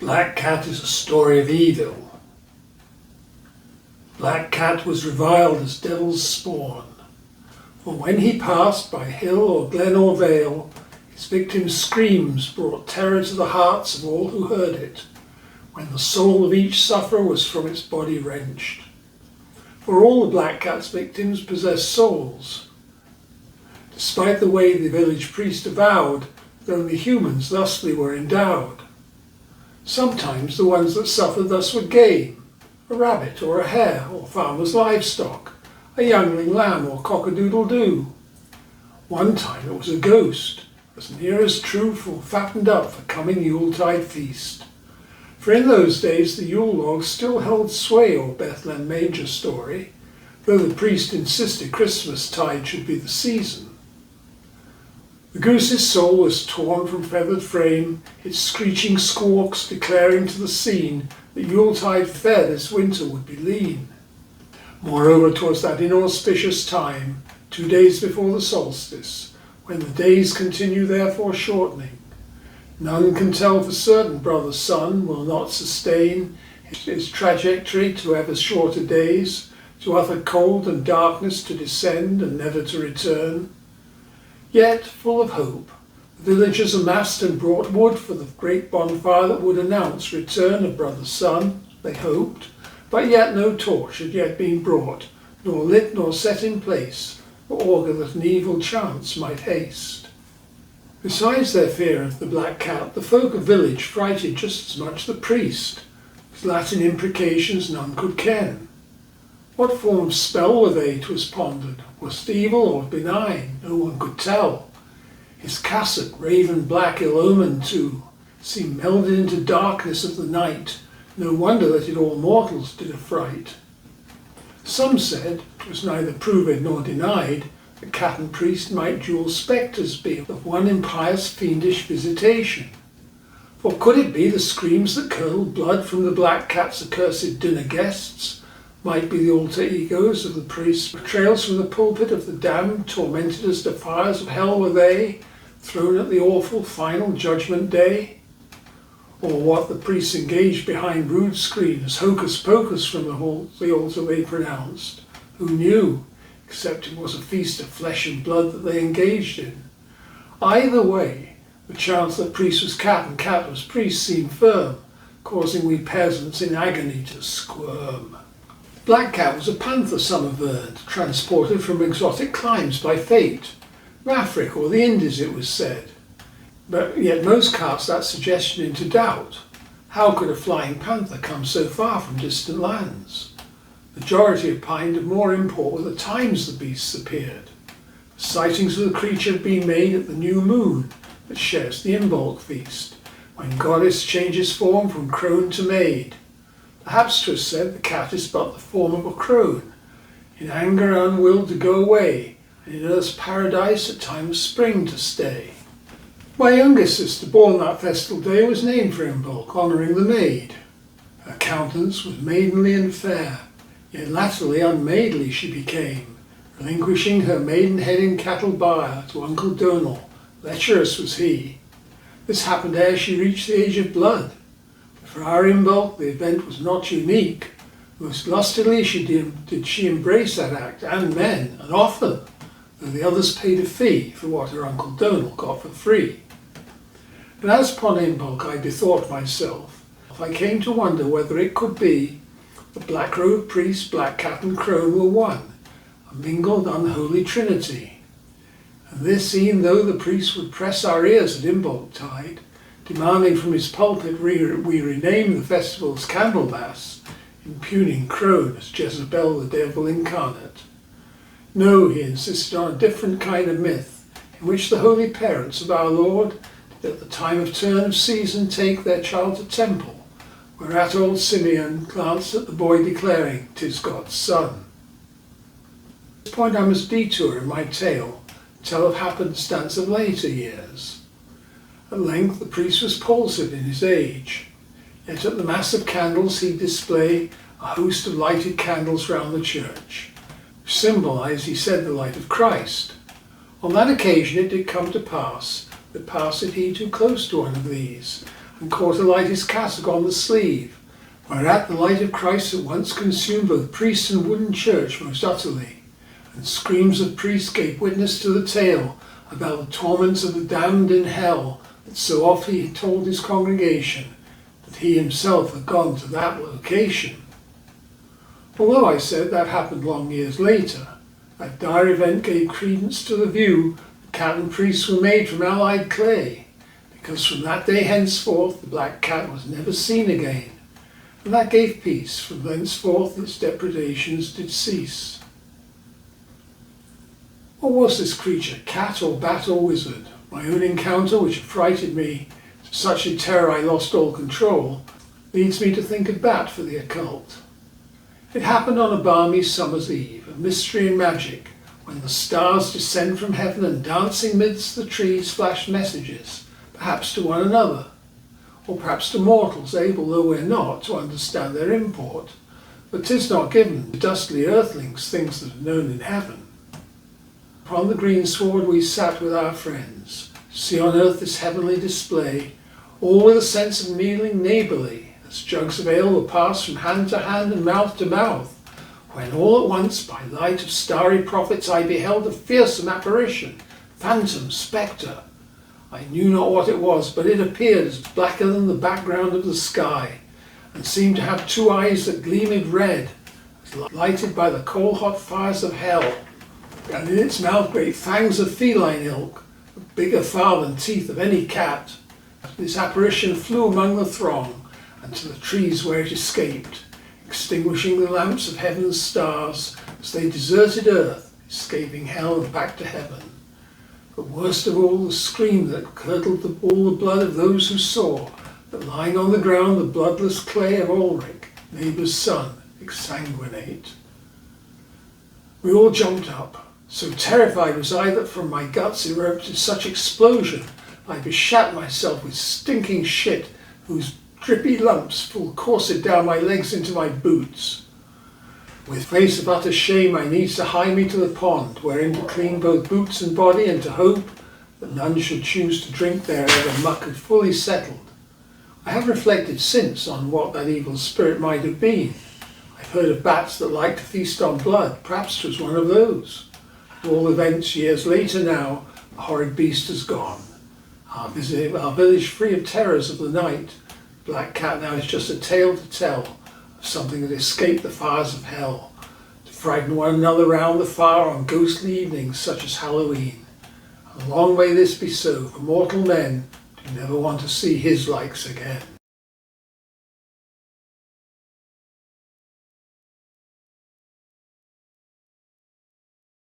Black Cat is a story of evil. Black Cat was reviled as devil's spawn, for when he passed by hill or glen or vale, his victim's screams brought terror to the hearts of all who heard it, when the soul of each sufferer was from its body wrenched. For all the Black Cat's victims possessed souls, despite the way the village priest avowed that only humans thusly were endowed. Sometimes the ones that suffered thus were game, a rabbit or a hare, or farmer's livestock, a youngling lamb or cock-a-doodle-doo. One time it was a ghost, as near as truthful, fattened up for coming Yuletide feast. For in those days the Yule log still held sway o'er Bethlehem manger story, though the priest insisted Christmas tide should be the season. The goose's soul was torn from feathered frame, its screeching squawks declaring to the scene that Yuletide fare this winter would be lean. Moreover, 'twas that inauspicious time, 2 days before the solstice, when the days continue therefore shortening. None can tell for certain brother's sun will not sustain his trajectory to ever shorter days, to utter cold and darkness to descend and never to return. Yet, full of hope, the villagers amassed and brought wood for the great bonfire that would announce return of brother sun, they hoped, but yet no torch had yet been brought, nor lit nor set in place, for augur that an evil chance might haste. Besides their fear of the Black Cat, the folk of village frighted just as much the priest, whose Latin imprecations none could ken. What form of spell were they, 'twas pondered? Was it evil or benign? No one could tell. His cassock, raven black, ill-omened too, seemed melded into darkness of the night. No wonder that it all mortals did affright. Some said, 'twas neither proved nor denied, that cat and priest might dual spectres be of one impious fiendish visitation. For could it be the screams that curdled blood from the Black Cat's accursed dinner guests might be the alter egos of the priest's betrayals from the pulpit of the damned, tormented as the fires of hell were they, thrown at the awful final judgment day? Or what the priests engaged behind rude screens, hocus pocus from the altar they pronounced? Who knew, except it was a feast of flesh and blood that they engaged in? Either way, the chance that priest was cat and cat was priest seemed firm, causing we peasants in agony to squirm. Black Cat was a panther, some averred, transported from exotic climes by fate, Africa or the Indies it was said. But yet most cast that suggestion into doubt. How could a flying panther come so far from distant lands? Majority opined of more import were the times the beasts appeared. Sightings of the creature had been made at the new moon that shares the Imbolc feast, when goddess changes form from crone to maid. Perhaps 'twas said the cat is but the form of a crone, in anger unwilled to go away, and in earth's paradise at time of spring to stay. My youngest sister, born that festal day, was named for Imbolc, honouring the maid. Her countenance was maidenly and fair, yet latterly unmaidly she became, relinquishing her maidenhead in cattle byre to Uncle Donal, lecherous was he. This happened ere she reached the age of blood. For our Imbolc the event was not unique. Most lustily did she embrace that act, and men, and often, though the others paid a fee for what her Uncle Donal got for free. But as upon Imbolc I bethought myself, I came to wonder whether it could be the black-robed priest, Black Cat and crone were one, a mingled unholy trinity. And this e'en though the priest would press our ears at Imbolc tide, demanding from his pulpit we rename the festival's Candlemas, impugning crone as Jezebel the devil incarnate. No, he insisted on a different kind of myth, in which the holy parents of our Lord did at the time of turn of season take their child to temple, whereat old Simeon glanced at the boy declaring, "'Tis God's son." At this point I must detour in my tale, tell of happenstance of later years. At length the priest was palsied in his age, yet at the mass of candles he'd display a host of lighted candles round the church, which symbolised, he said, the light of Christ. On that occasion it did come to pass that passed he too close to one of these, and caught alight his cassock on the sleeve, whereat the light of Christ at once consumed both priest and wooden church most utterly, and screams of priests gave witness to the tale about the torments of the damned in hell that so oft he had told his congregation that he himself had gone to that location. Although I said that happened long years later, that dire event gave credence to the view that cat and priest were made from allied clay, because from that day henceforth the black cat was never seen again, and that gave peace, from thenceforth its depredations did cease. What was this creature, cat or bat or wizard? My own encounter, which affrighted me to such a terror I lost all control, leads me to think of bat for the occult. It happened on a balmy summer's eve, of mystery and magic, when the stars descend from heaven and dancing midst the trees flash messages, perhaps to one another, or perhaps to mortals able, though we're not, to understand their import. But 'tis not given to dustly earthlings things that are known in heaven. Upon the greensward we sat with our friends, to see on earth this heavenly display, all with a sense of kneeling neighbourly, as jugs of ale were passed from hand to hand and mouth to mouth, when all at once by light of starry prophets I beheld a fearsome apparition, phantom, spectre. I knew not what it was, but it appeared as blacker than the background of the sky, and seemed to have two eyes that gleamed red, as lighted by the coal-hot fires of hell, and in its mouth great fangs of feline ilk, bigger far than teeth of any cat. This apparition flew among the throng, and to the trees where it escaped, extinguishing the lamps of heaven's stars as they deserted earth, escaping hell and back to heaven. But worst of all, the scream that curdled all the blood of those who saw that lying on the ground the bloodless clay of Ulrich, neighbour's son, exsanguinate. We all jumped up. So terrified was I that from my guts erupted such explosion I beshat myself with stinking shit, whose drippy lumps full coursed down my legs into my boots. With face of utter shame I needs to hie me to the pond, wherein to clean both boots and body, and to hope that none should choose to drink there ere the muck had fully settled. I have reflected since on what that evil spirit might have been. I've heard of bats that like to feast on blood, perhaps 'twas one of those. At all events, years later now, the horrid beast has gone. Our village free of terrors of the night, black cat now is just a tale to tell of something that escaped the fires of hell, to frighten one another round the fire on ghostly evenings such as Halloween. And long may this be so, for mortal men do never want to see his likes again.